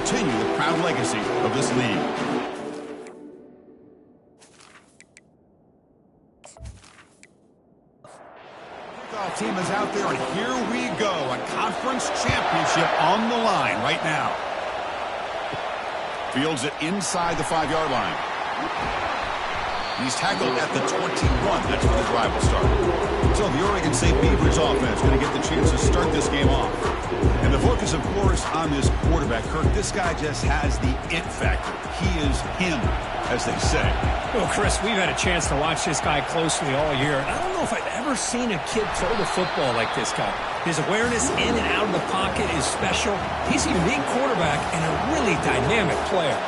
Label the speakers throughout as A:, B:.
A: continue the proud legacy of this league. Kickoff team is out there, and here we go. A conference championship on the line right now. Fields it inside the 5-yard line. He's tackled at the 21. That's where the drive will start. So the Oregon State Beavers offense going to get the chance to start this game off. And the focus, of course, on this quarterback. Kirk, this guy just has the it factor. He is him, as they say.
B: Well, Chris, we've had a chance to watch this guy closely all year. And I don't know if I've ever seen a kid throw the football like this guy. His awareness in and out of the pocket is special. He's a unique quarterback and a really dynamic player.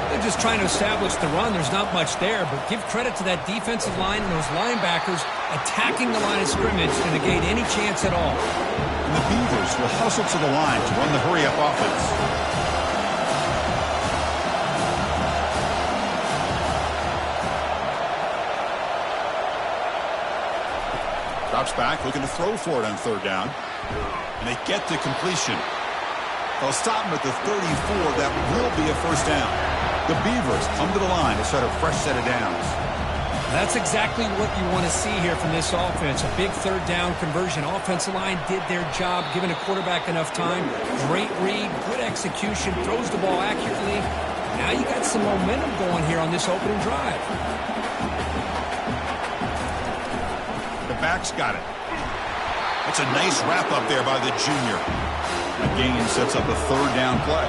B: They're just trying to establish the run. There's not much there, but give credit to that defensive line and those linebackers attacking the line of scrimmage to negate any chance at all.
A: And the Beavers will hustle to the line to run the hurry-up offense. Drops back, looking to throw for it on third down. And they get the completion. They'll stop him at the 34. That will be a first down. The Beavers come to the line to start a fresh set of downs.
B: That's exactly what you want to see here from this offense. A big third down conversion. Offensive line did their job, giving a quarterback enough time. Great read, good execution, throws the ball accurately. Now you got some momentum going here on this opening drive.
A: The back's got it. That's a nice wrap up there by the junior. That gain sets up a third down play.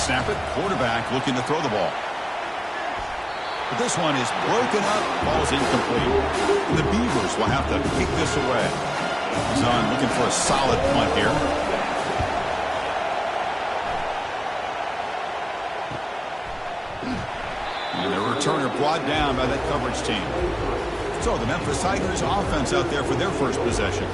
A: Snap it, quarterback looking to throw the ball. But this one is broken up, ball's incomplete. And the Beavers will have to kick this away. He's on looking for a solid punt here. And the returner brought down by that coverage team. So the Memphis Tigers offense out there for their first possession.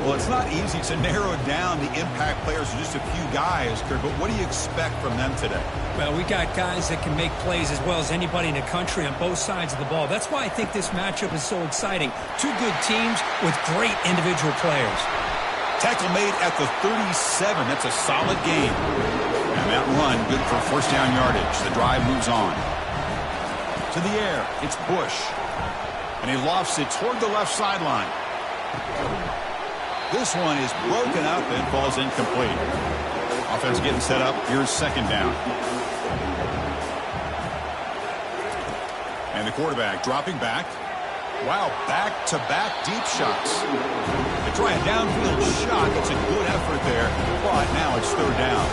A: Well, it's not easy to narrow down the impact players to just a few guys, Kurt, but what do you expect from them today?
B: Well, we got guys that can make plays as well as anybody in the country on both sides of the ball. That's why I think this matchup is so exciting. Two good teams with great individual players.
A: Tackle made at the 37. That's a solid game. And that run, good for first down yardage. The drive moves on. To the air, it's Bush. And he lofts it toward the left sideline. This one is broken up and falls incomplete. Offense getting set up. Here's second down. And the quarterback dropping back. Wow, back-to-back deep shots. They try a downfield shot. It's a good effort there, but now it's third down.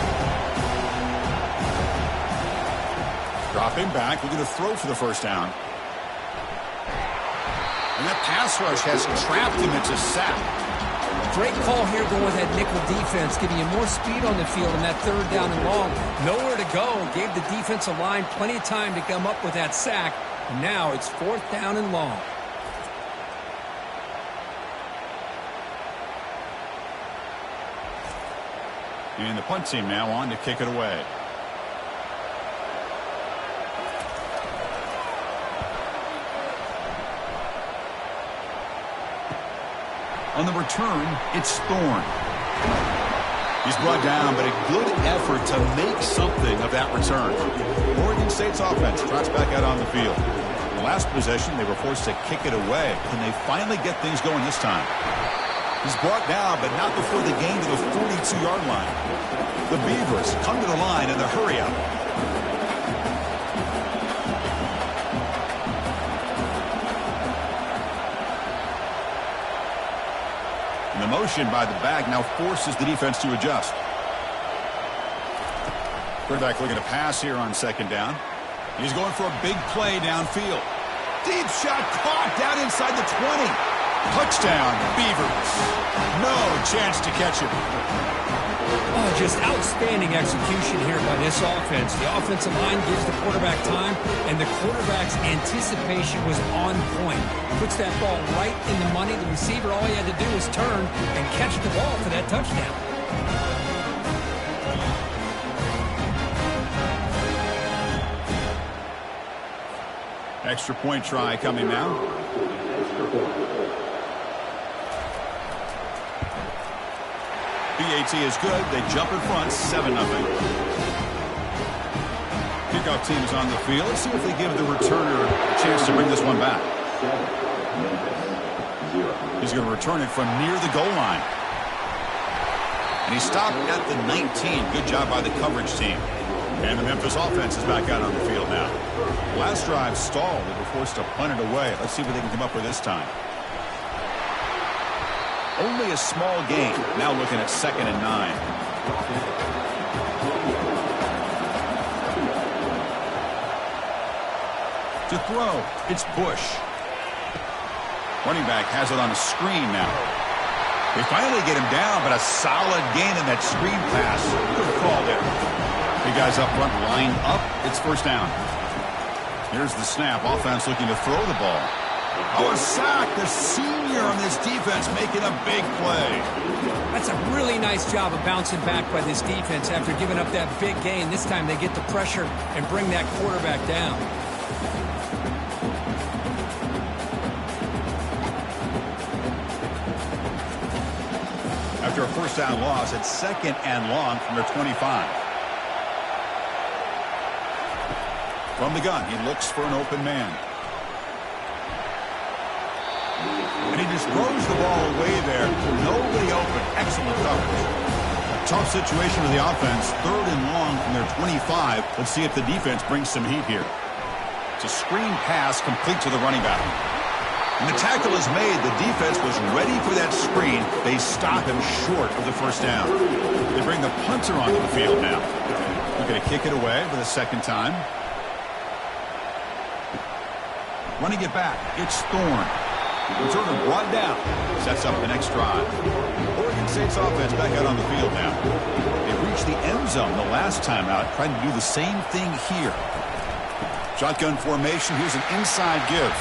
A: Dropping back. We're going to throw for the first down. And that pass rush has trapped him. It's a sack.
B: Great call here going with that nickel defense, giving you more speed on the field on that third down and long. Nowhere to go. Gave the defensive line plenty of time to come up with that sack. And now it's fourth down and long.
A: And the punt team now on to kick it away. On the return, it's Thorne. He's brought down, but a good effort to make something of that return. Oregon State's offense trots back out on the field. In the last possession, they were forced to kick it away. Can they finally get things going this time? He's brought down, but not before the gain to the 42-yard line. The Beavers come to the line in the hurry-up. The motion by the back now forces the defense to adjust. Quarterback looking to pass here on second down. He's going for a big play downfield. Deep shot caught down inside the 20. Touchdown, Beavers. No chance to catch him.
B: Oh, just outstanding execution here by this offense. The offensive line gives the quarterback time, and the quarterback's anticipation was on point. Puts that ball right in the money. The receiver, all he had to do was turn and catch the ball for that touchdown.
A: Extra point try coming now. PAT is good. They jump in front, 7-0. Kickoff team's on the field. Let's see if they give the returner a chance to bring this one back. He's going to return it from near the goal line. And he stopped at the 19. Good job by the coverage team. And the Memphis offense is back out on the field now. Last drive stalled. They were forced to punt it away. Let's see what they can come up with this time. Only a small gain. Now looking at 2nd and 9. To throw, it's Bush. Running back has it on a screen now. They finally get him down, but a solid gain in that screen pass. Good call there. The guys up front line up. It's first down. Here's the snap. Offense looking to throw the ball. Oh, a sack. The senior on this defense making a big play.
B: That's a really nice job of bouncing back by this defense after giving up that big gain. This time they get the pressure and bring that quarterback down.
A: After a first down loss, it's 2nd and long from their 25. From the gun, he looks for an open man. And he just throws the ball away there. Nobody open. Excellent coverage. A tough situation for the offense. 3rd and long from their 25. Let's see if the defense brings some heat here. It's a screen pass complete to the running back. And the tackle is made. The defense was ready for that screen. They stop him short of the first down. They bring the punter onto the field now. They're going to kick it away for the 2nd time. Running it back. It's Thorne. Returner brought down. Sets up the next drive. Oregon State's offense back out on the field now. They reached the end zone the last time out. Trying to do the same thing here. Shotgun formation. Here's an inside give.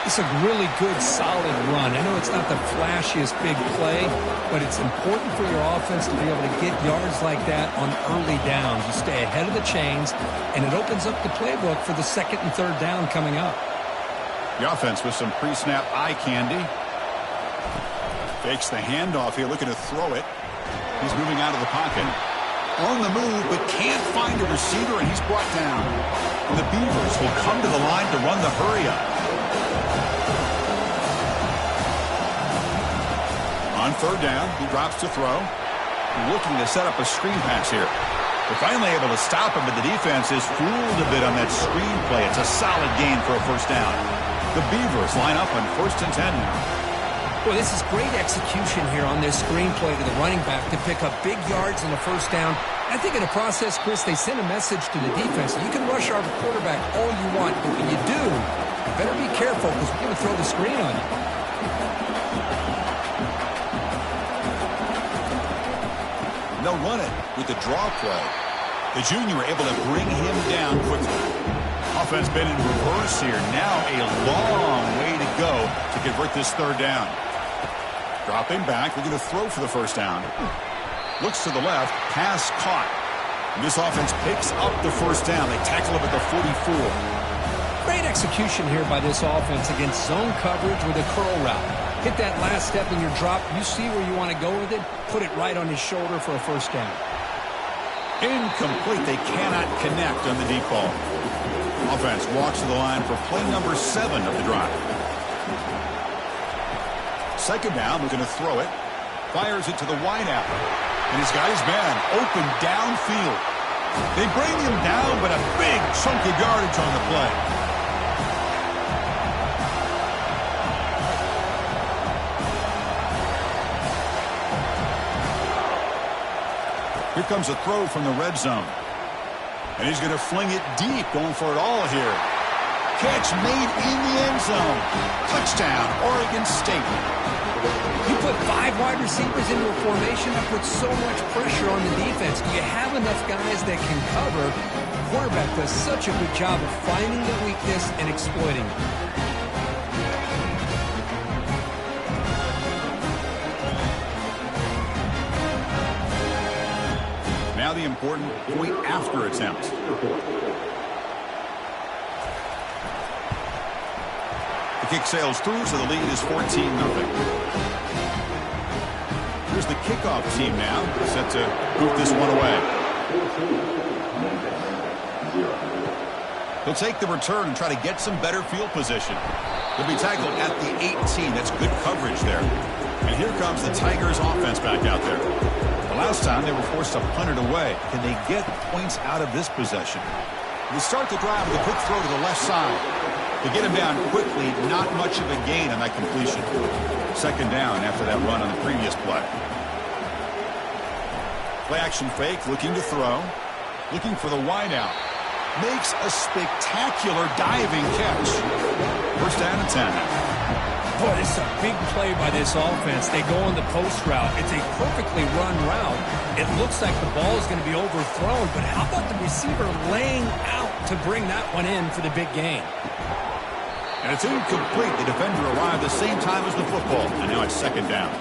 B: It's a really good, solid run. I know it's not the flashiest big play, but it's important for your offense to be able to get yards like that on early downs. You stay ahead of the chains, and it opens up the playbook for the 2nd and 3rd down coming up.
A: The offense with some pre-snap eye candy. Fakes the handoff here, looking to throw it. He's moving out of the pocket. On the move, but can't find a receiver, and he's brought down. And the Beavers will come to the line to run the hurry-up. On 3rd down, he drops to throw. Looking to set up a screen pass here. They're finally able to stop him, but the defense is fooled a bit on that screen play. It's a solid gain for a first down. The Beavers line up on 1st and 10 now.
B: Well, this is great execution here on this screen play to the running back to pick up big yards in the first down. I think in the process, Chris, they send a message to the defense. You can rush our quarterback all you want, but when you do, you better be careful because we're going to throw the screen on you.
A: They'll run it with the draw play. The junior able to bring him down quickly. Offense been in reverse here. Now a long way to go to convert this 3rd down. Dropping back, looking to throw for the first down. Looks to the left, pass caught. And this offense picks up the first down. They tackle him at the 44.
B: Great execution here by this offense against zone coverage with a curl route. Hit that last step in your drop. You see where you want to go with it. Put it right on his shoulder for a first down.
A: Incomplete. They cannot connect on the deep ball. Offense walks to the line for play number 7 of the drive. 2nd down, looking to throw it. Fires it to the wideout. And he's got his man open downfield. They bring him down, but a big chunk of yardage on the play. Here comes a throw from the red zone. And he's going to fling it deep, going for it all here. Catch made in the end zone. Touchdown, Oregon State.
B: You put 5 wide receivers into a formation that puts so much pressure on the defense. Do you have enough guys that can cover? The quarterback does such a good job of finding the weakness and exploiting it.
A: Now the important point after attempt. The kick sails through, so the lead is 14-0. Here's the kickoff team now, set to boot this one away. He'll take the return and try to get some better field position. He'll be tackled at the 18. That's good coverage there. And here comes the Tigers offense back out there. The last time they were forced to punt it away. Can they get points out of this possession? They start the drive with a quick throw to the left side. To get him down quickly, not much of a gain on that completion. Second down after that run on the previous play. Play action fake, looking to throw. Looking for the wideout. Makes a spectacular diving catch. First down and 10.
B: Boy, this is a big play by this offense. They go on the post route. It's a perfectly run route. It looks like the ball is going to be overthrown, but how about the receiver laying out to bring that one in for the big gain?
A: And it's incomplete. The defender arrived the same time as the football, and now it's second down.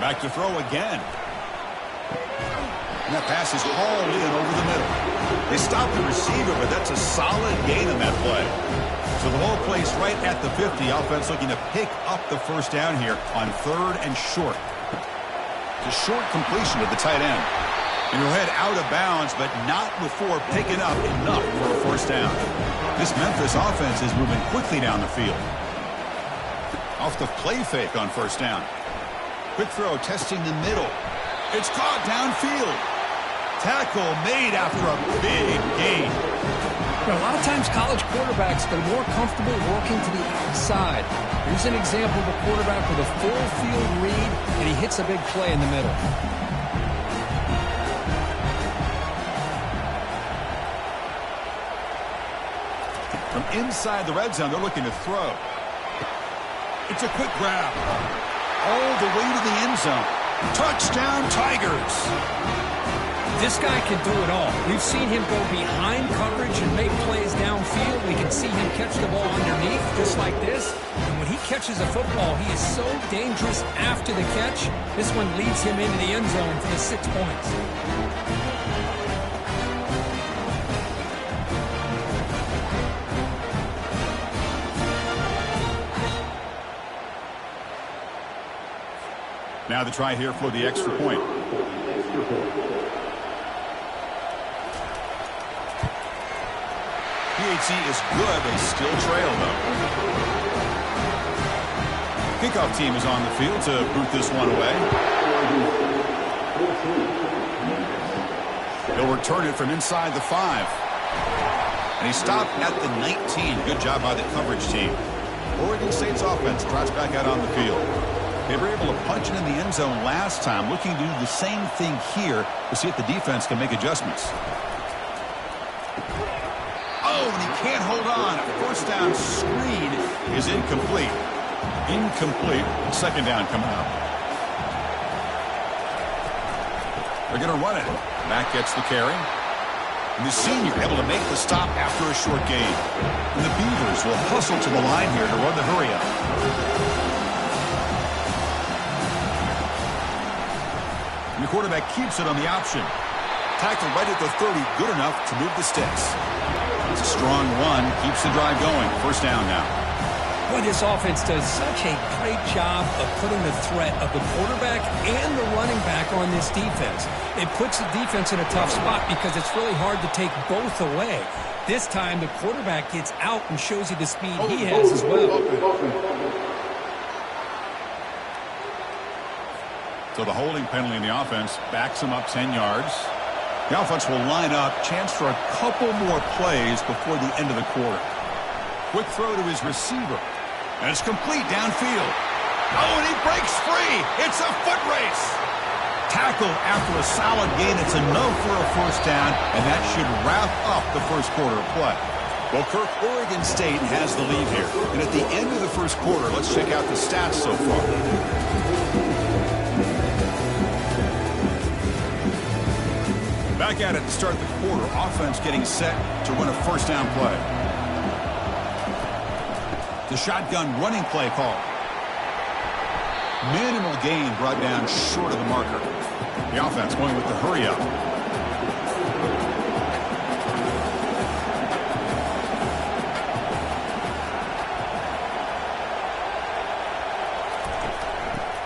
A: Back to throw again. And that pass is hauled in over the middle. They stop the receiver, but that's a solid gain on that play. So the whole place right at the 50. Offense looking to pick up the first down here on 3rd and short. It's a short completion to the tight end. And he'll head out of bounds, but not before picking up enough for a first down. This Memphis offense is moving quickly down the field. Off the play fake on first down. Quick throw testing the middle. It's caught downfield. Tackle made after a big gain.
B: A lot of times college quarterbacks, they're more comfortable working to the outside. Here's an example of a quarterback with a full field read, and he hits a big play in the middle.
A: From inside the red zone, they're looking to throw. It's a quick grab. All the way to the end zone. Touchdown, Tigers.
B: This guy can do it all. We've seen him go behind coverage and make plays downfield. We can see him catch the ball underneath just like this. And when he catches a football, he is so dangerous after the catch. This one leads him into the end zone for the 6 points.
A: Now the try here for the extra point. PHC is good. They still trail, though. Kickoff team is on the field to boot this one away. He'll return it from inside the 5. And he stopped at the 19. Good job by the coverage team. Oregon State's offense trots back out on the field. They were able to punch it in the end zone last time, looking to do the same thing here to see if the defense can make adjustments. Oh, and he can't hold on. First down screen is incomplete. Incomplete. Second down coming up. They're going to run it. Mack gets the carry. And the senior able to make the stop after a short gain. And the Beavers will hustle to the line here to run the hurry-up. And the quarterback keeps it on the option. Tackled right at the 30, good enough to move the sticks. It's a strong run, keeps the drive going. First down now.
B: Boy, this offense does such a great job of putting the threat of the quarterback and the running back on this defense. It puts the defense in a tough spot because it's really hard to take both away. This time, the quarterback gets out and shows you the speed he has as well.
A: So the holding penalty in the offense backs him up 10 yards. The offense will line up, chance for a couple more plays before the end of the quarter. Quick throw to his receiver. And it's complete downfield. Oh, and he breaks free. It's a foot race. Tackle after a solid gain. It's enough for a first down, and that should wrap up the first quarter of play. Well, Kirk, Oregon State has the lead here. And at the end of the first quarter, let's check out the stats so far. Back at it to start the quarter. Offense getting set to run a first down play. The shotgun running play call. Minimal gain brought down short of the marker. The offense going with the hurry up.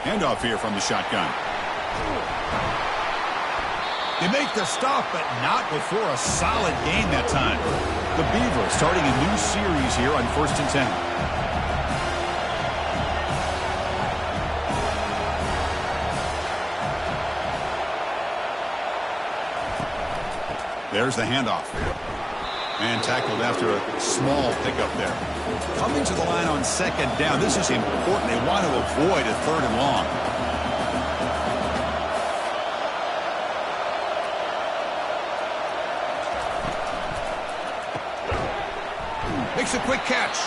A: Handoff here from the shotgun. They make the stop, but not before a solid gain that time. The Beavers starting a new series here on 1st and 10. There's the handoff. And tackled after a small pickup there. Coming to the line on 2nd down. This is important. They want to avoid a 3rd and long. Makes a quick catch.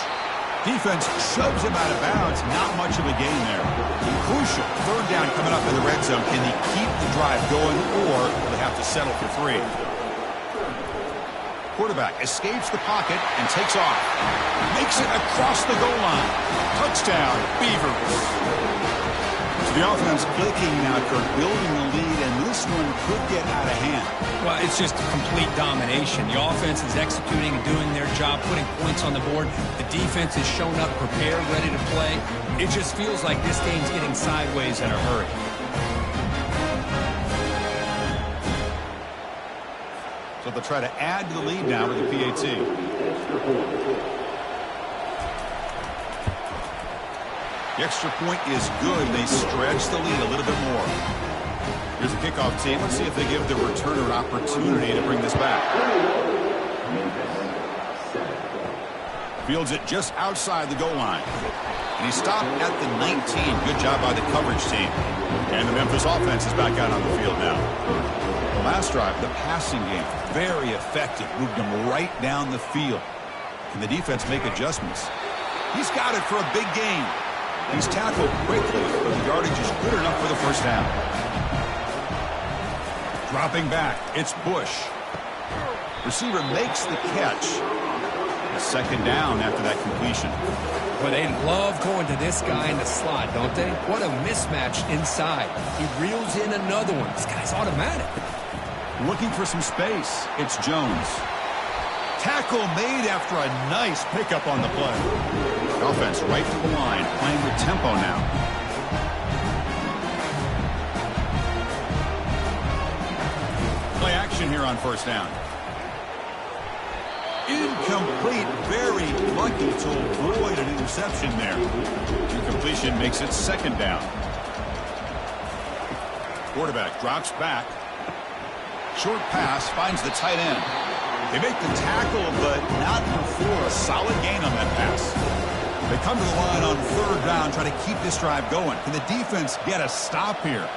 A: Defense shoves him out of bounds. Not much of a gain there. Crucial 3rd down coming up in the red zone. Can they keep the drive going, or will they have to settle for 3? Quarterback escapes the pocket and takes off. Makes it across the goal line. Touchdown, Beavers. So the offense clicking now, Kirk, building the lead, and this one could get out of hand.
B: Well, it's just complete domination. The offense is executing and doing their job, putting points on the board. The defense has shown up, prepared, ready to play. It just feels like this game's getting sideways in a hurry.
A: So they'll try to add to the lead now with the PAT. The extra point is good. They stretch the lead a little bit more. Here's a kickoff team. Let's see if they give the returner an opportunity to bring this back. Fields it just outside the goal line. And he stopped at the 19. Good job by the coverage team. And the Memphis offense is back out on the field now. The last drive, the passing game, very effective. Moved them right down the field. Can the defense make adjustments? He's got it for a big gain. He's tackled quickly, but the yardage is good enough for the 1st down. Dropping back, it's Bush. Receiver makes the catch. A 2nd down after that completion.
B: But they love going to this guy in the slot, don't they? What a mismatch inside. He reels in another one. This guy's automatic.
A: Looking for some space. It's Jones. Tackle made after a nice pickup on the play. Offense right to the line, playing with tempo now. Play action here on 1st down. Incomplete. Very lucky to avoid an interception there. Incompletion makes it 2nd down. Quarterback drops back. Short pass finds the tight end. They make the tackle, but not before a solid gain on that pass. They come to the line on 3rd down, try to keep this drive going. Can the defense get a stop here?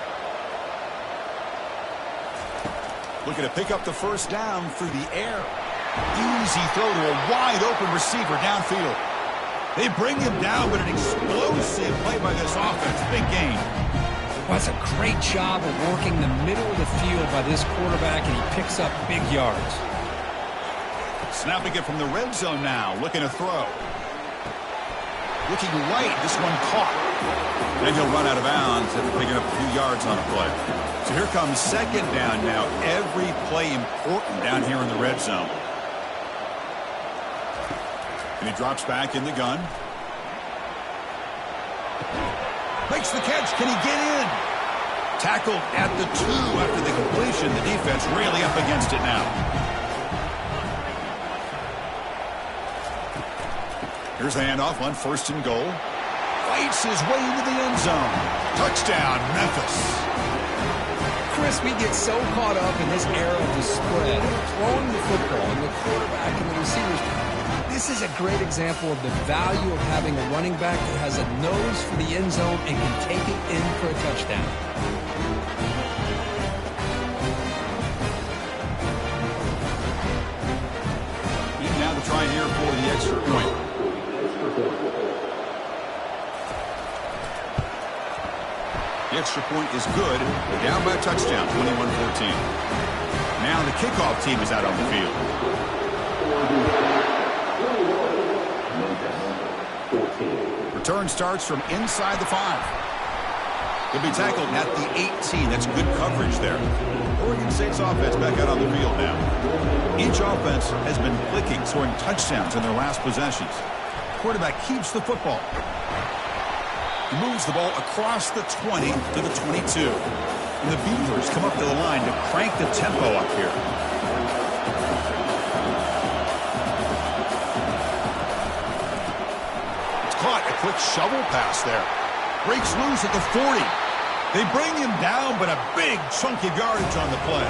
A: Looking to pick up the 1st down through the air. Easy throw to a wide-open receiver downfield. They bring him down, but an explosive play by this offense. Big gain.
B: Well, that's a great job of working the middle of the field by this quarterback, and he picks up big yards.
A: Snapping it from the red zone now, looking to throw. Looking right, this one caught. Then he'll run out of bounds after picking up a few yards on a play. So here comes 2nd down now. Every play important down here in the red zone. And he drops back in the gun. Makes the catch. Can he get in? Tackled at the 2 after the completion. The defense really up against it now. Here's the handoff on 1st and goal. Fights his way into the end zone. Touchdown, Memphis.
B: Chris, we get so caught up in this era of the spread, throwing the football and the quarterback and the receivers. This is a great example of the value of having a running back that has a nose for the end zone and can take it in for a touchdown.
A: And now the try here for the extra point. The extra point is good. They're down by a touchdown, 21-14. Now the kickoff team is out on the field. Return starts from inside the 5. He'll be tackled at the 18. That's good coverage there. Oregon State's offense back out on the field now. Each offense has been clicking, scoring touchdowns in their last possessions. Quarterback keeps the football. He moves the ball across the 20 to the 22. And the Beavers come up to the line to crank the tempo up here. It's caught. A quick shovel pass there. Breaks loose at the 40. They bring him down, but a big chunk of yardage on the play.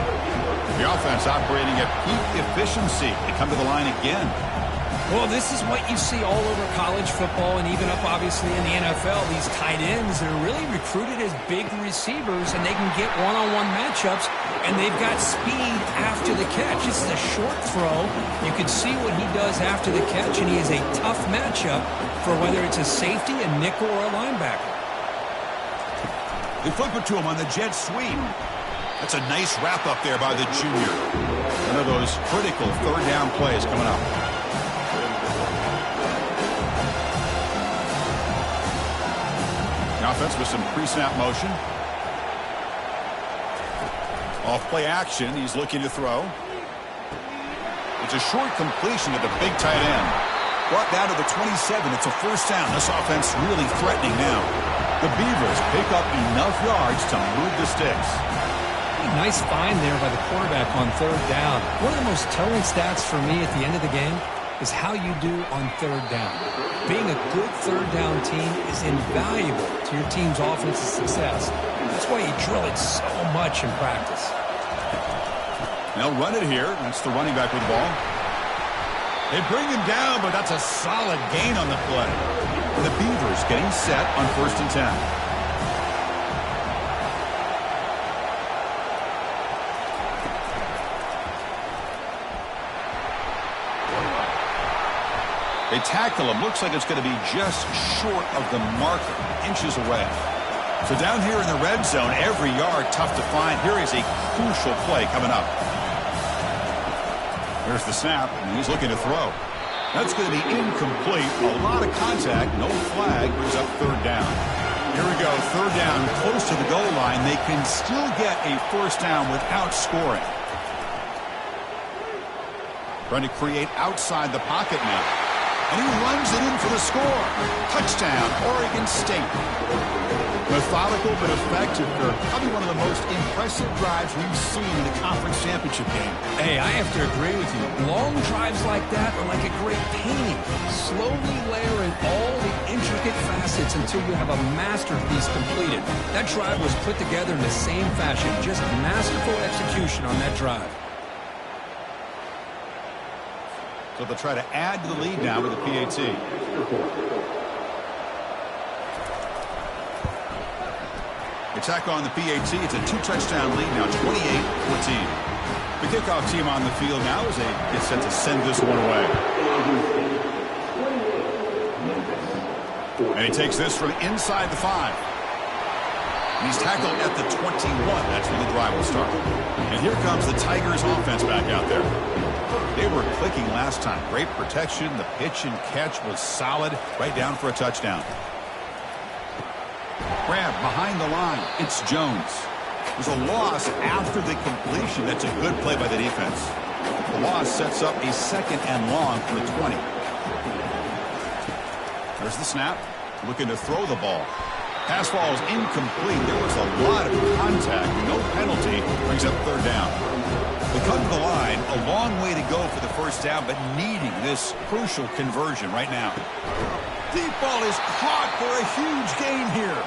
A: The offense operating at peak efficiency. They come to the line again.
B: Well, this is what you see all over college football and even up, obviously, in the NFL. These tight ends that are really recruited as big receivers, and they can get one-on-one matchups, and they've got speed after the catch. This is a short throw. You can see what he does after the catch, and he is a tough matchup for whether it's a safety, a nickel, or a linebacker.
A: They flip it to him on the jet sweep. That's a nice wrap up there by the junior. One of those critical third down plays coming up. The offense with some pre-snap motion. Off play action. He's looking to throw. It's a short completion to the big tight end. Brought down to the 27. It's a first down. This offense really threatening now. The Beavers pick up enough yards to move the sticks.
B: Nice find there by the quarterback on third down. One of the most telling stats for me at the end of the game is how you do on third down. Being a good third down team is invaluable to your team's offensive success. That's why you drill it so much in practice.
A: They'll run it here. That's the running back with the ball. They bring him down, but that's a solid gain on the play. The Beavers getting set on 1st and 10. They tackle him. Looks like it's going to be just short of the marker, inches away. So down here in the red zone, every yard tough to find. Here is a crucial play coming up. There's the snap, and he's looking to throw. That's going to be incomplete. A lot of contact, no flag, brings up third down. Here we go, third down, close to the goal line. They can still get a first down without scoring. Trying to create outside the pocket now. And he runs it in for the score. Touchdown, Oregon State. Methodical but effective. Probably one of the most impressive drives we've seen in the conference championship game.
B: Hey, I have to agree with you. Long drives like that are like a great painting. Slowly layering all the intricate facets until you have a masterpiece completed. That drive was put together in the same fashion. Just masterful execution on that drive.
A: So they'll try to add to the lead now with the PAT. They tack on the PAT. It's a 2-touchdown lead now, 28-14. The kickoff team on the field now as they get set to send this one away. And he takes this from inside the 5. And he's tackled at the 21. That's where the drive will start. And here comes the Tigers offense back out there. They were clicking last time. Great protection. The pitch and catch was solid. Right down for a touchdown. Grab behind the line. It's Jones. There's a loss after the completion. That's a good play by the defense. The loss sets up a 2nd and long for the 20. There's the snap. Looking to throw the ball. Pass ball is incomplete. There was a lot of contact. No penalty. Brings up third down. They come to the line. A long way to go for the first down, but needing this crucial conversion right now. Deep ball is caught for a huge gain here.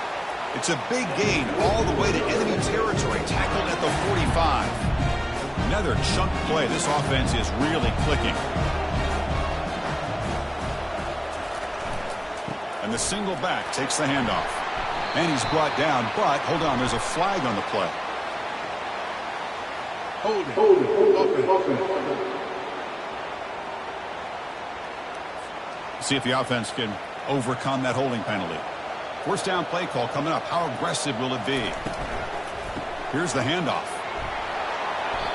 A: It's a big gain all the way to enemy territory. Tackled at the 45. Another chunk play. This offense is really clicking. And the single back takes the handoff. And he's brought down, but hold on, there's a flag on the play. See if the offense can overcome that holding penalty. First down play call coming up. How aggressive will it be? Here's the handoff.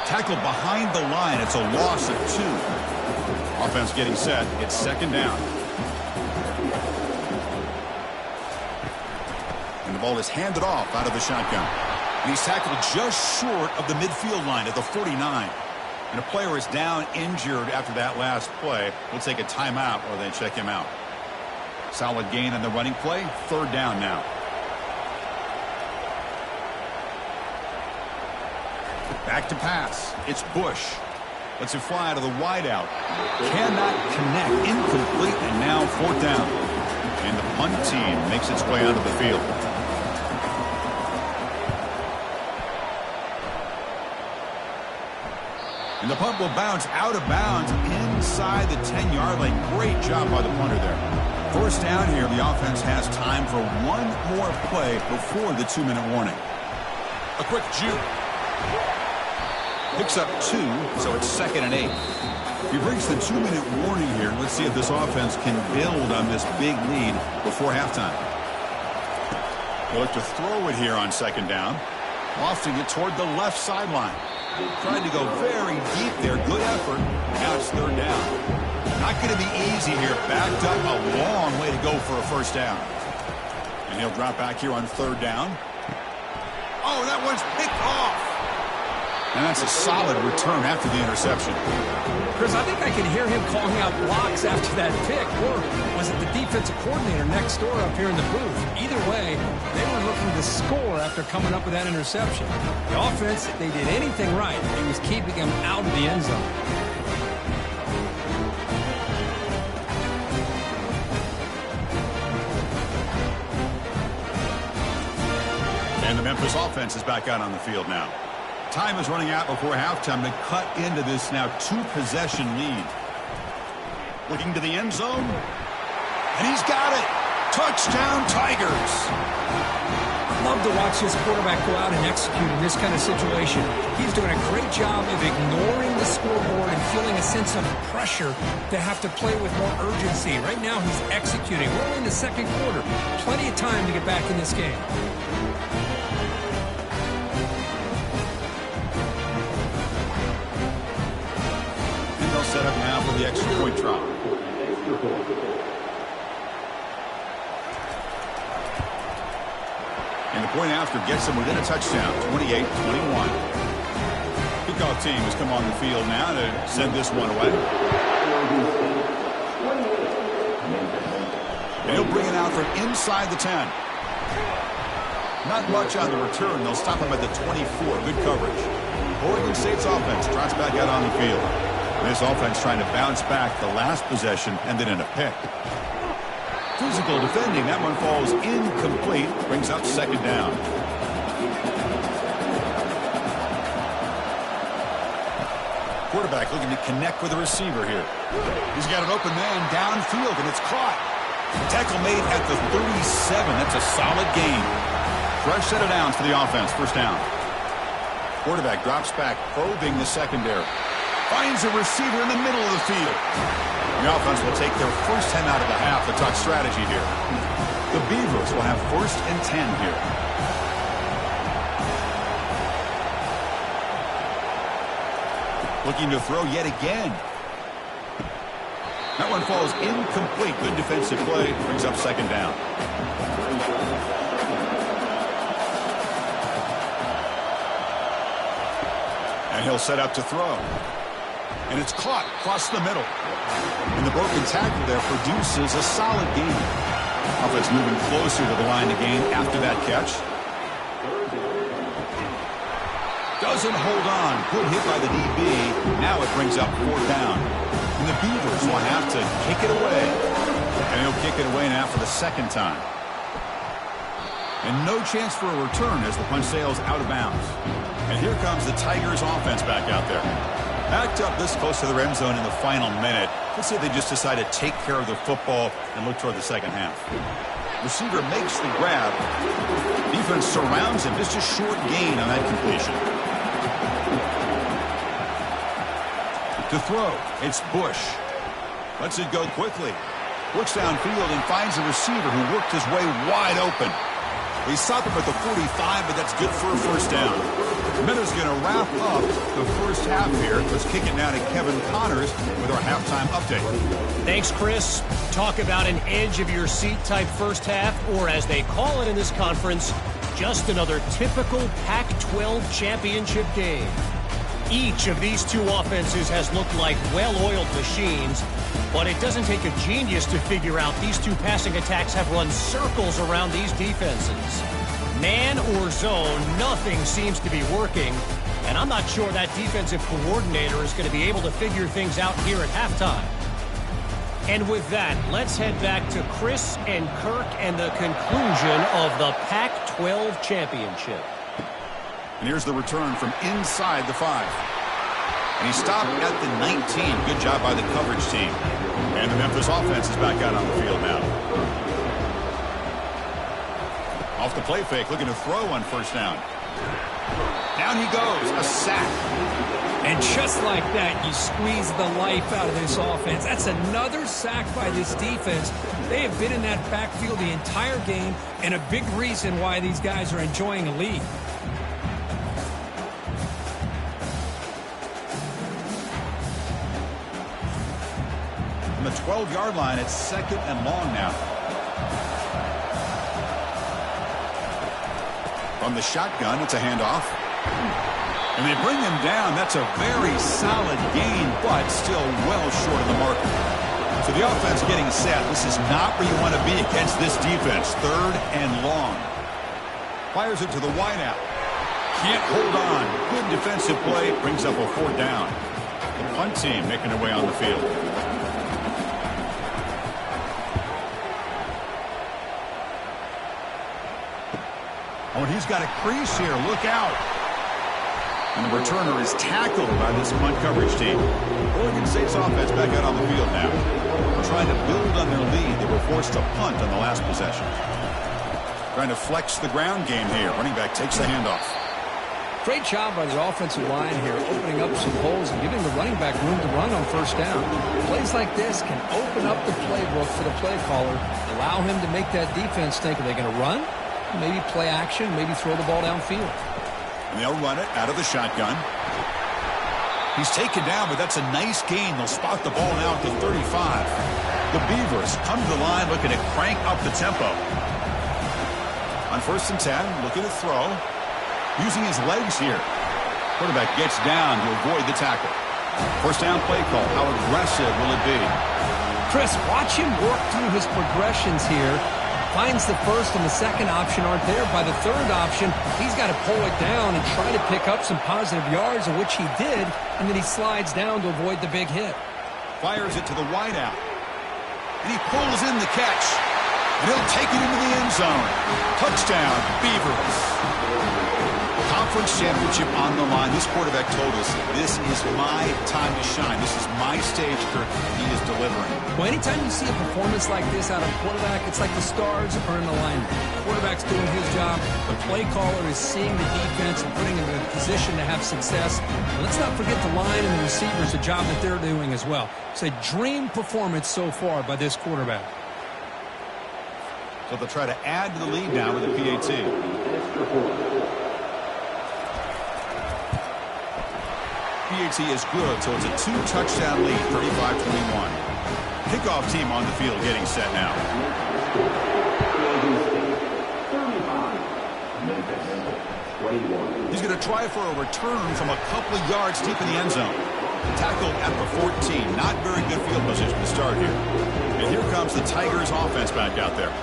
A: Tackled behind the line. It's a loss of 2. Offense getting set. It's 2nd down. And the ball is handed off out of the shotgun. And he's tackled just short of the midfield line at the 49. And a player is down injured after that last play. We'll take a timeout or they check him out. Solid gain on the running play. 3rd down now. Back to pass. It's Bush. Lets it fly out of the wideout. Cannot connect. Incomplete, and now 4th down. And the punt team makes its way onto the field. And the punt will bounce out of bounds inside the 10-yard line. Great job by the punter there. 1st down here. The offense has time for one more play before the 2-minute warning. A quick juke. Picks up 2, so it's 2nd and 8. He brings the 2-minute warning here. Let's see if this offense can build on this big lead before halftime. They'll look to throw it here on 2nd down. Lofting it toward the left sideline. Trying to go very deep there. Good effort. Now it's 3rd down. Not going to be easy here. Backed up a long way to go for a 1st down. And he'll drop back here on 3rd down. Oh, that one's picked off. And that's a solid return after the interception.
B: Chris, I think I can hear him calling out blocks after that pick. Or was it the defensive coordinator next door up here in the booth? Either way, they were looking to score after coming up with that interception. The offense, if they did anything right, it was keeping him out of the end zone.
A: And the Memphis offense is back out on the field now. Time is running out before halftime to cut into this now 2-possession lead. Looking to the end zone. And he's got it. Touchdown, Tigers.
B: I love to watch this quarterback go out and execute in this kind of situation. He's doing a great job of ignoring the scoreboard and feeling a sense of pressure to have to play with more urgency. Right now he's executing. We're only in the 2nd quarter. Plenty of time to get back in this game.
A: Set up now for the extra point try. And the point after gets them within a touchdown, 28-21. Kickoff team has come on the field now to send this one away. And he'll bring it out from inside the 10. Not much on the return. They'll stop him at the 24. Good coverage. Oregon State's offense trots back out on the field. This offense trying to bounce back the last possession and then in a pick. Physical defending. That one falls incomplete. Brings up 2nd down. Quarterback looking to connect with the receiver here. He's got an open man downfield, and it's caught. Tackle made at the 37. That's a solid gain. Fresh set of downs for the offense. 1st down. Quarterback drops back, probing the secondary. Finds a receiver in the middle of the field. The offense will take their 1st time out of the half. The talk strategy here. The Beavers will have 1st and 10 here. Looking to throw yet again. That one falls incomplete. Good defensive play. Brings up 2nd down. And he'll set up to throw. And it's caught across the middle. And the broken tackle there produces a solid gain. Offense moving closer to the line of gain after that catch. Doesn't hold on. Good hit by the DB. Now it brings up 4th down. And the Beavers will have to kick it away. And he'll kick it away now for the 2nd time. And no chance for a return as the punt sails out of bounds. And here comes the Tigers offense back out there. Backed up this close to the end zone in the final minute. Let's say they just decide to take care of the football and look toward the 2nd half. Receiver makes the grab. Defense surrounds him. Just a short gain on that completion. To throw, it's Bush. Lets it go quickly. Works downfield and finds a receiver who worked his way wide open. He stopped him at the 45, but that's good for a 1st down. Minuta's going to wrap up the 1st half here. Let's kick it now to Kevin Connors with our halftime update.
C: Thanks, Chris. Talk about an edge-of-your-seat type 1st half, or as they call it in this conference, just another typical Pac-12 championship game. Each of these two offenses has looked like well-oiled machines, but it doesn't take a genius to figure out these two passing attacks have run circles around these defenses. Man or zone, nothing seems to be working, and I'm not sure that defensive coordinator is going to be able to figure things out here at halftime. And with that, let's head back to Chris and Kirk and the conclusion of the Pac-12 championship.
A: And here's the return from inside the 5. And he stopped at the 19. Good job by the coverage team. And the Memphis offense is back out on the field now. Off the play fake, looking to throw on first down. Down he goes, a sack.
B: And just like that, you squeeze the life out of this offense. That's another sack by this defense. They have been in that backfield the entire game, and a big reason why these guys are enjoying a lead.
A: On the 12-yard line, it's 2nd and long now. From the shotgun, it's a handoff. And they bring him down. That's a very solid gain, but still well short of the marker. So the offense getting set. This is not where you want to be against this defense. 3rd and long. Fires it to the wideout. Can't hold on. Good defensive play. Brings up a 4th down. The punt team making their way on the field. Oh, and he's got a crease here. Look out. And the returner is tackled by this punt coverage team. Oregon State's offense back out on the field now. Trying to build on their lead. They were forced to punt on the last possession. Trying to flex the ground game here. Running back takes the handoff.
B: Great job by the offensive line here, opening up some holes and giving the running back room to run on first down. Plays like this can open up the playbook for the play caller, allow him to make that defense think, are they going to run? Maybe play action, maybe throw the ball downfield.
A: And they'll run it out of the shotgun. He's taken down, but that's a nice gain. They'll spot the ball now at the 35. The Beavers come to the line looking to crank up the tempo. On 1st and 10, looking to throw. Using his legs here. Quarterback gets down to avoid the tackle. First down play call. How aggressive will it be?
B: Chris, watch him work through his progressions here. Finds the first and the second option aren't there. By the third option, he's got to pull it down and try to pick up some positive yards, of which he did, and then he slides down to avoid the big hit.
A: Fires it to the wideout. And he pulls in the catch. And he'll take it into the end zone. Touchdown, Beavers. Conference championship on the line. This quarterback told us, this is my time to shine. This is my stage, Kirk. He is delivering.
B: Well, anytime you see a performance like this out of a quarterback, it's like the stars are in alignment. The quarterback's doing his job. The play caller is seeing the defense and putting him in a position to have success. And let's not forget the line and the receivers, the job that they're doing as well. It's a dream performance so far by this quarterback.
A: So they'll try to add to the lead now with a PAT. PAT is good, so it's a 2-touchdown lead, 35-21. Kickoff team on the field getting set now. He's going to try for a return from a couple of yards deep in the end zone. Tackled at the 14. Not very good field position to start here. And here comes the Tigers offense back out there.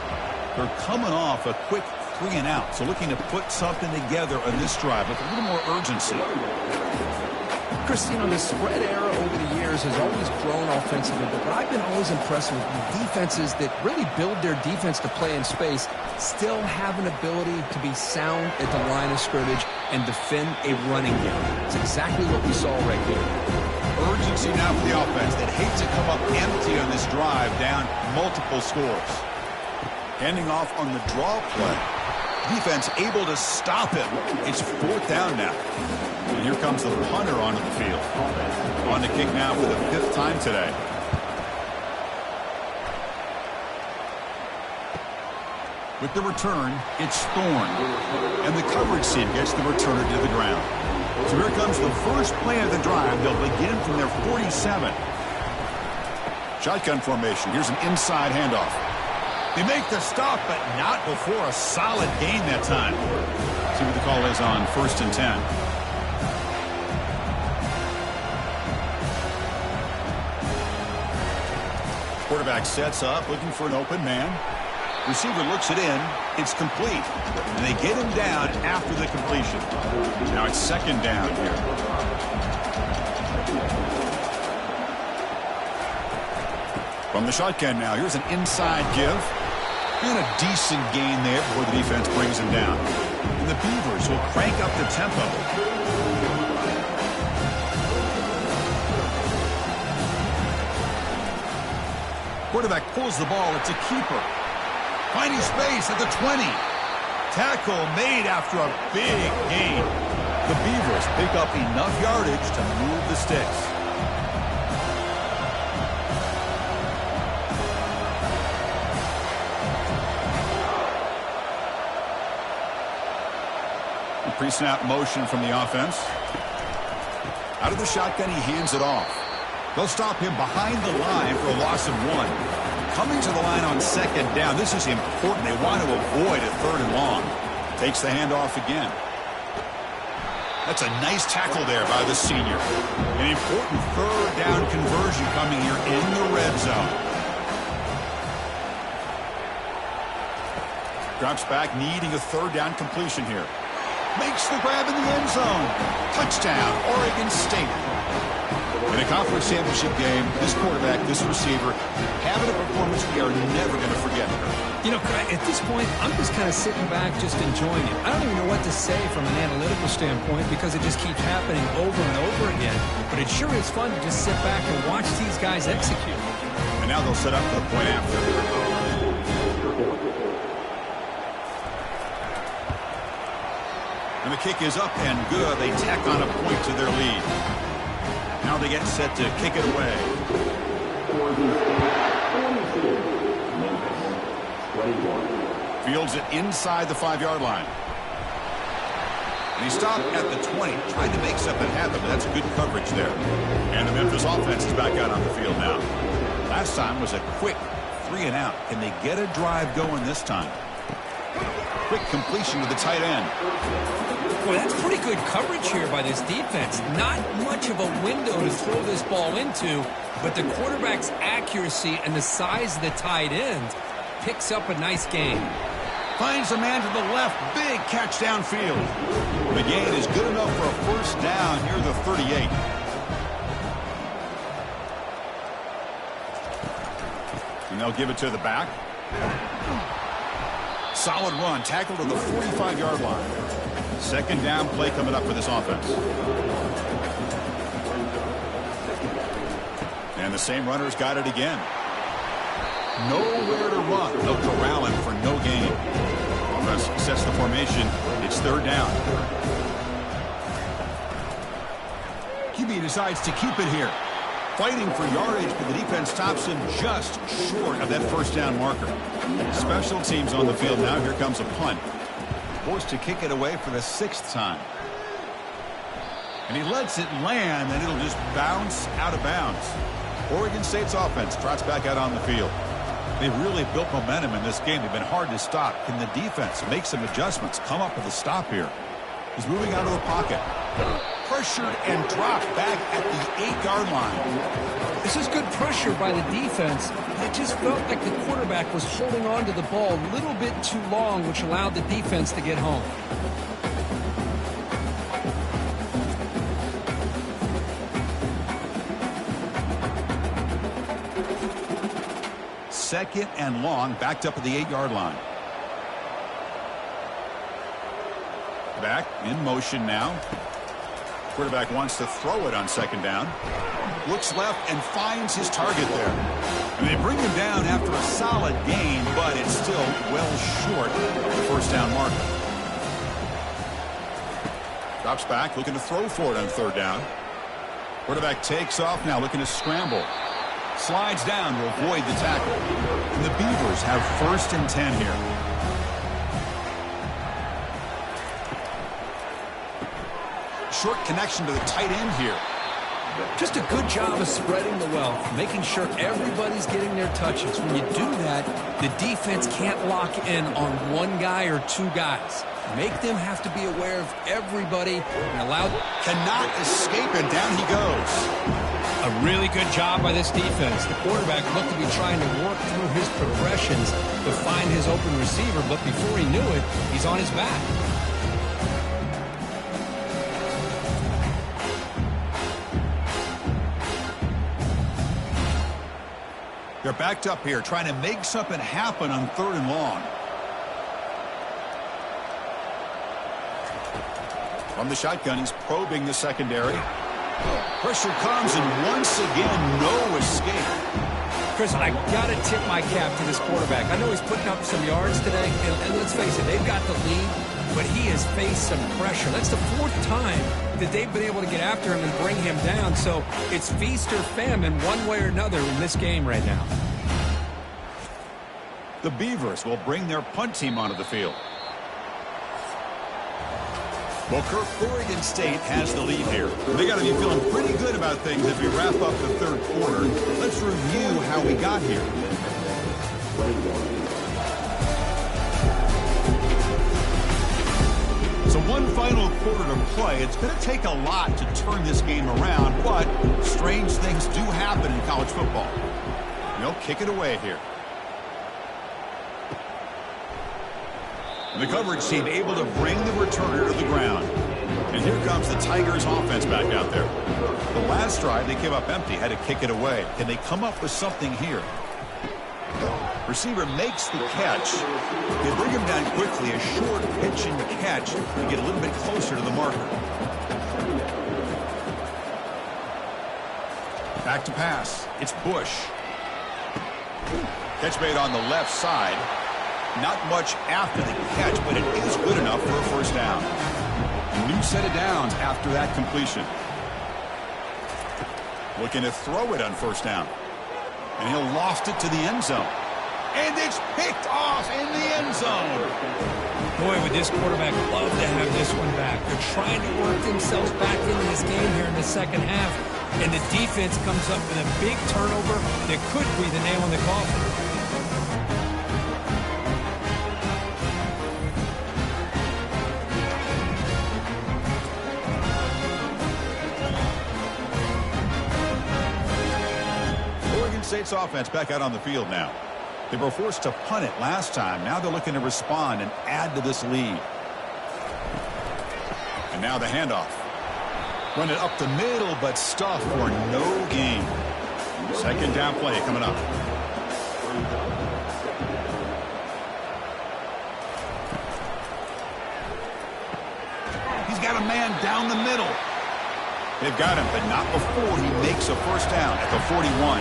A: They're coming off a quick 3-and-out, so looking to put something together on this drive with a little more urgency.
B: Chris, you know, the spread era over the years has always grown offensively, but I've been always impressed with defenses that really build their defense to play in space, still have an ability to be sound at the line of scrimmage and defend a running game. It's exactly what we saw right here.
A: Urgency now for the offense that hates to come up empty on this drive, down multiple scores. Handing off on the draw play. Defense able to stop him. It's 4th down now. And here comes the punter onto the field. On to kick now for the 5th time today. With the return, it's Thorne. And the coverage team gets the returner to the ground. So here comes the first play of the drive. They'll begin from their 47. Shotgun formation. Here's an inside handoff. They make the stop, but not before a solid gain that time. See what the call is on 1st and 10. Quarterback sets up, looking for an open man. Receiver looks it in. It's complete. And they get him down after the completion. Now it's second down here. From the shotgun now, here's an inside give. And a decent gain there before the defense brings him down. And the Beavers will crank up the tempo. Quarterback pulls the ball. It's a keeper. Finding space at the 20. Tackle made after a big gain. The Beavers pick up enough yardage to move the sticks. Pre-snap motion from the offense. Out of the shotgun, he hands it off. They'll stop him behind the line for a loss of 1. Coming to the line on second down. This is important. They want to avoid a third and long. Takes the handoff again. That's a nice tackle there by the senior. An important third down conversion coming here in the red zone. Drops back, needing a third down completion here. Makes the grab in the end zone. Touchdown, Oregon State. In a conference championship game, this quarterback, this receiver, having a performance we are never going to forget.
B: You know, at this point, I'm just kind of sitting back, just enjoying it. I don't even know what to say from an analytical standpoint because it just keeps happening over and over again. But it sure is fun to just sit back and watch these guys execute.
A: And now they'll set up for the point after. And the kick is up and good. They tack on a point to their lead. Now they get set to kick it away. Fields it inside the 5-yard line. And he stopped at the 20, trying to make something happen, but that's good coverage there. And the Memphis offense is back out on the field now. Last time was a quick 3-and-out. Can they get a drive going this time? Quick completion to the tight end.
B: Well, that's pretty good coverage here by this defense. Not much of a window to throw this ball into, but the quarterback's accuracy and the size of the tight end picks up a nice gain.
A: Finds a man to the left. Big catch downfield. The gain is good enough for a first down near the 38. And they'll give it to the back. Solid run. Tackle to the 45-yard line. Second down play coming up for this offense. And the same runner's got it again. Nowhere to run. They'll corral him for no gain. Offense sets the formation. It's third down. QB decides to keep it here. Fighting for yardage, but the defense stops him just short of that first down marker. Special teams on the field now. Here comes a punt. Forced to kick it away for the 6th time. And he lets it land, and it'll just bounce out of bounds. Oregon State's offense trots back out on the field. They've really built momentum in this game. They've been hard to stop. Can the defense make some adjustments, come up with a stop here? He's moving out of the pocket. Pressured and dropped back at the 8-yard line.
B: This is good pressure by the defense. It just felt like the quarterback was holding on to the ball a little bit too long, which allowed the defense to get home.
A: Second and long, backed up at the 8-yard line. Back in motion now. Quarterback wants to throw it on second down. Looks left and finds his target there. And they bring him down after a solid gain, but it's still well short of the first down marker. Drops back, looking to throw for it on third down. Quarterback takes off now, looking to scramble. Slides down to avoid the tackle. And the Beavers have 1st and 10 here. Short connection to the tight end here.
B: Just a good job of spreading the wealth, making sure everybody's getting their touches. When you do that, the defense can't lock in on one guy or two guys. Make them have to be aware of everybody and allow...
A: Cannot escape, and down he goes.
B: A really good job by this defense. The quarterback looked to be trying to work through his progressions to find his open receiver, but before he knew it, he's on his back.
A: They're backed up here, trying to make something happen on 3rd and long. From the shotgun, he's probing the secondary. Pressure comes, and once again, no escape.
B: Chris, I got to tip my cap to this quarterback. I know he's putting up some yards today, and let's face it, they've got the lead, but he has faced some pressure. That's the 4th time that they've been able to get after him and bring him down, so it's feast or famine one way or another in this game right now.
A: The Beavers will bring their punt team onto the field. Well, Kirk, Oregon State has the lead here. They got to be feeling pretty good about things as we wrap up the 3rd quarter. Let's review how we got here. So one final quarter to play. It's going to take a lot to turn this game around, but strange things do happen in college football. They'll kick it away here. The coverage team able to bring the returner to the ground. And here comes the Tigers offense back out there. The last drive, they came up empty, had to kick it away. Can they come up with something here? Receiver makes the catch. They bring him down quickly, a short pitch and catch to get a little bit closer to the marker. Back to pass. It's Bush. Catch made on the left side. Not much after the catch, but it is good enough for a 1st down. A new set of downs after that completion. Looking to throw it on 1st down. And he'll loft it to the end zone. And it's picked off in the end zone.
B: Boy, would this quarterback love to have this one back. They're trying to work themselves back into this game here in the 2nd half. And the defense comes up with a big turnover that could be the nail in the coffin.
A: State's offense back out on the field now. They were forced to punt it last time. Now they're looking to respond and add to this lead. And now the handoff. Run it up the middle, but stuff for no gain. 2nd down play coming up. He's got a man down the middle. They've got him, but not before he makes a 1st down at the 41.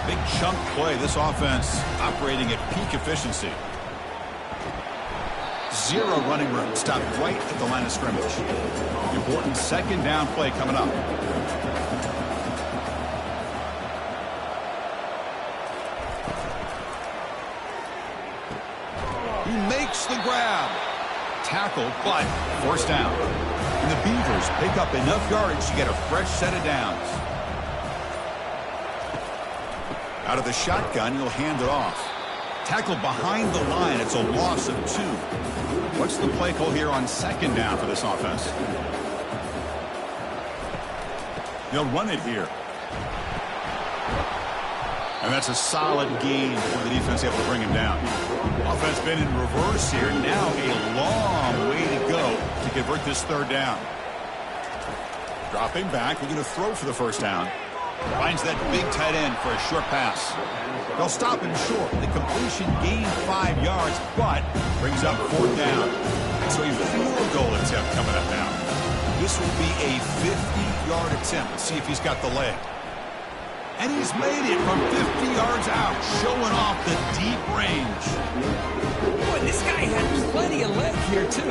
A: Big chunk play. This offense operating at peak efficiency. 0 running room. Stopped right at the line of scrimmage. Important 2nd down play coming up. He makes the grab. Tackle, but 1st down. And the Beavers pick up enough yardage to get a fresh set of downs. Out of the shotgun, he'll hand it off. Tackled behind the line. It's a loss of 2. What's the play call here on 2nd down for this offense? They'll run it here. And that's a solid gain for the defense able to bring him down. Offense been in reverse here. Now a long way to go to convert this 3rd down. Dropping back. We're going to throw for the 1st down. Finds that big tight end for a short pass. They'll stop him short. The completion gained 5 yards, but brings up 4th down. So a field goal attempt coming up now. This will be a 50-yard attempt. Let's see if he's got the leg. And he's made it from 50 yards out, showing off the deep range.
B: Boy, this guy had plenty of leg here, too.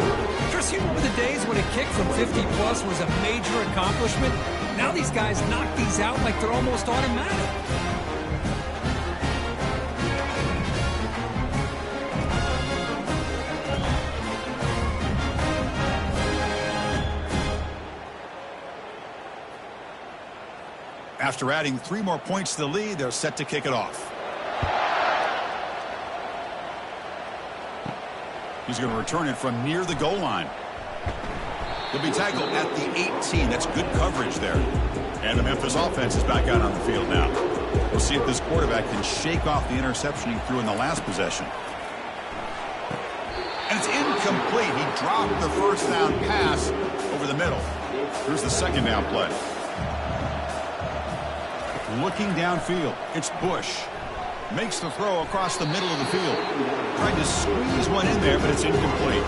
B: Chris, you remember the days when a kick from 50-plus was a major accomplishment? Now these guys knock these out like they're almost automatic.
A: After adding 3 more points to the lead, they're set to kick it off. He's going to return it from near the goal line. He'll be tackled at the 18. That's good coverage there. And the Memphis offense is back out on the field now. We'll see if this quarterback can shake off the interception he threw in the last possession. And it's incomplete. He dropped the first down pass over the middle. Here's the second down play. Looking downfield, it's Bush. Makes the throw across the middle of the field. Tried to squeeze one in there, but it's incomplete.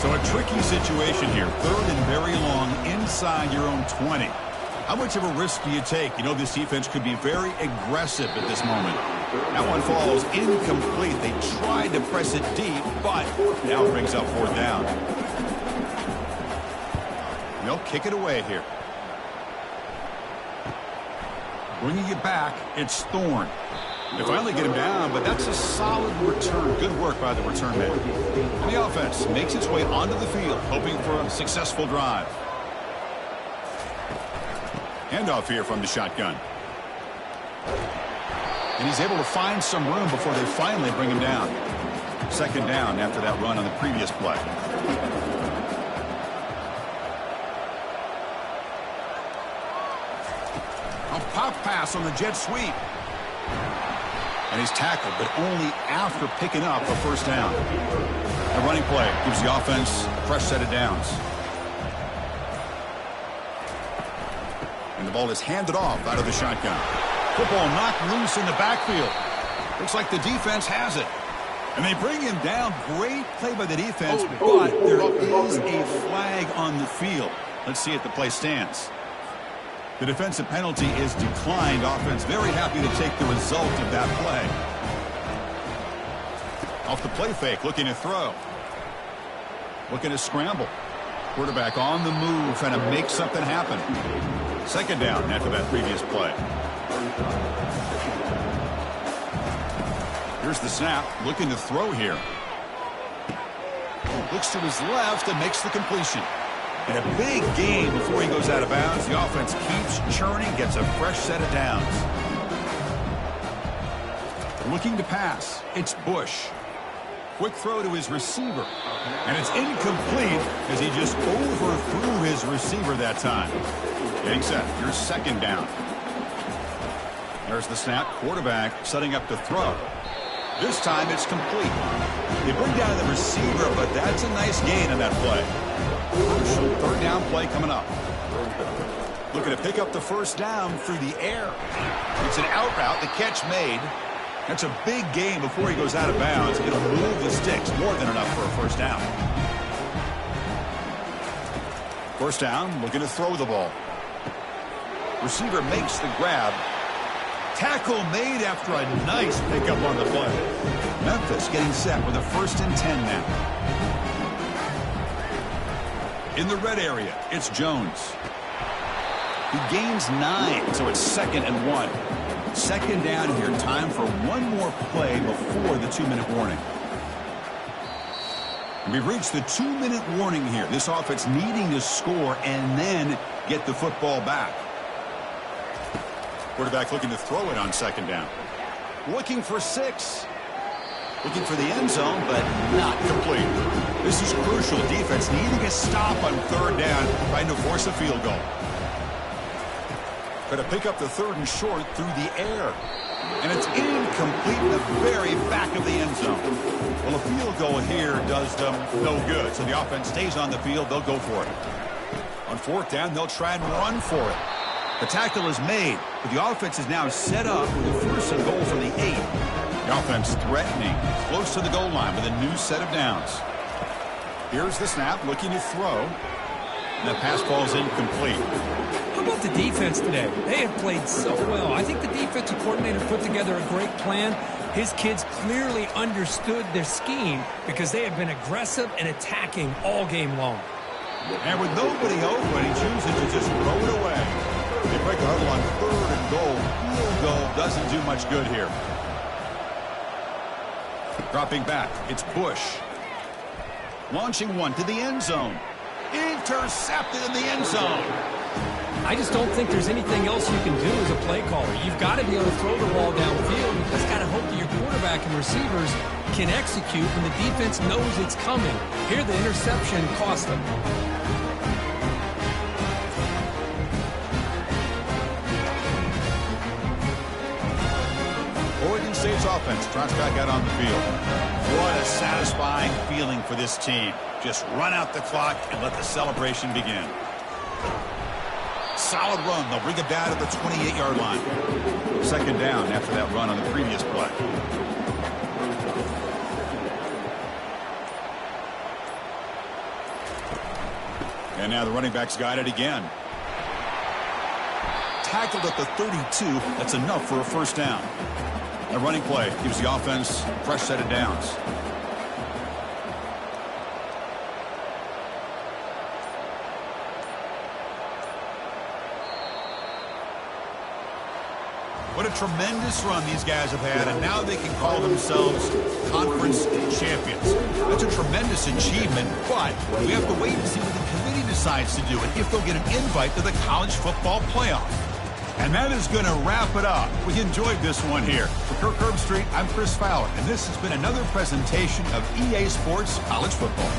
A: So a tricky situation here. Third and very long inside your own 20. How much of a risk do you take? You know this defense could be very aggressive at this moment. That one falls incomplete. They tried to press it deep, but now brings up fourth down. They'll kick it away here. Bringing it back, it's Thorne. They finally get him down, but that's a solid return. Good work by the return man. And the offense makes its way onto the field, hoping for a successful drive. Handoff here from the shotgun. And he's able to find some room before they finally bring him down. Second down after that run on the previous play. A pop pass on the jet sweep. And he's tackled, but only after picking up a first down. The running play gives the offense a fresh set of downs. And the ball is handed off out of the shotgun. Football knocked loose in the backfield. Looks like the defense has it. And they bring him down. Great play by the defense, but there is a flag on the field. Let's see if the play stands. The defensive penalty is declined. Offense very happy to take the result of that play. Off the play fake, looking to throw. Looking to scramble. Quarterback on the move, trying to make something happen. Second down after that previous play. Here's the snap, looking to throw here. Looks to his left and makes the completion. And a big gain before he goes out of bounds. The offense keeps churning, gets a fresh set of downs. Looking to pass, it's Bush. Quick throw to his receiver. And it's incomplete as he just overthrew his receiver that time. Getting set, here's second down. There's the snap, quarterback setting up to throw. This time it's complete. They bring down the receiver, but that's a nice gain on that play. Crucial third down play coming up. Looking to pick up the first down through the air. It's an out route, the catch made. That's a big gain before he goes out of bounds. It'll move the sticks, more than enough for a first down. First down, looking to throw the ball. Receiver makes the grab. Tackle made after a nice pickup on the play. Memphis getting set with a 1st and 10 now. In the red area, it's Jones. He gains 9, so it's 2nd and 1. Second down here, time for one more play before the 2-minute warning. And we've reached the 2-minute warning here. This offense needing to score and then get the football back. Quarterback looking to throw it on second down. Looking for 6. Looking for the end zone, but not complete. This is crucial. Defense needing a stop on third down, trying to force a field goal. Going to pick up the 3rd and short through the air. And it's incomplete in the very back of the end zone. Well, a field goal here does them no good. So the offense stays on the field. They'll go for it. On 4th down, they'll try and run for it. The tackle is made, but the offense is now set up with a 1st and goal from the 8. The offense threatening, close to the goal line with a new set of downs. Here's the snap, looking to throw. And the pass falls incomplete.
B: How about the defense today? They have played so well. I think the defensive coordinator put together a great plan. His kids clearly understood their scheme because they have been aggressive and attacking all game long.
A: And with nobody open, he chooses to just throw it away. They break the huddle on 3rd and goal. Field goal doesn't do much good here. Dropping back, it's Bush. Launching one to the end zone. Intercepted in the end zone.
B: I just don't think there's anything else you can do as a play caller. You've got to be able to throw the ball downfield. You've just got to hope that your quarterback and receivers can execute when the defense knows it's coming. Here, the interception cost them.
A: Oregon State's offense trots back out on the field. What a satisfying feeling for this team. Just run out the clock and let the celebration begin. Solid run. They'll bring it down to the 28-yard line. Second down after that run on the previous play. And now the running back's got it again. Tackled at the 32. That's enough for a first down. A running play gives the offense a fresh set of downs. What a tremendous run these guys have had, and now they can call themselves conference champions. That's a tremendous achievement, but we have to wait and see what the committee decides to do and if they'll get an invite to the college football playoff. And that is going to wrap it up. We enjoyed this one here. For Kirk Herbstreit, I'm Chris Fowler, and this has been another presentation of EA Sports College Football.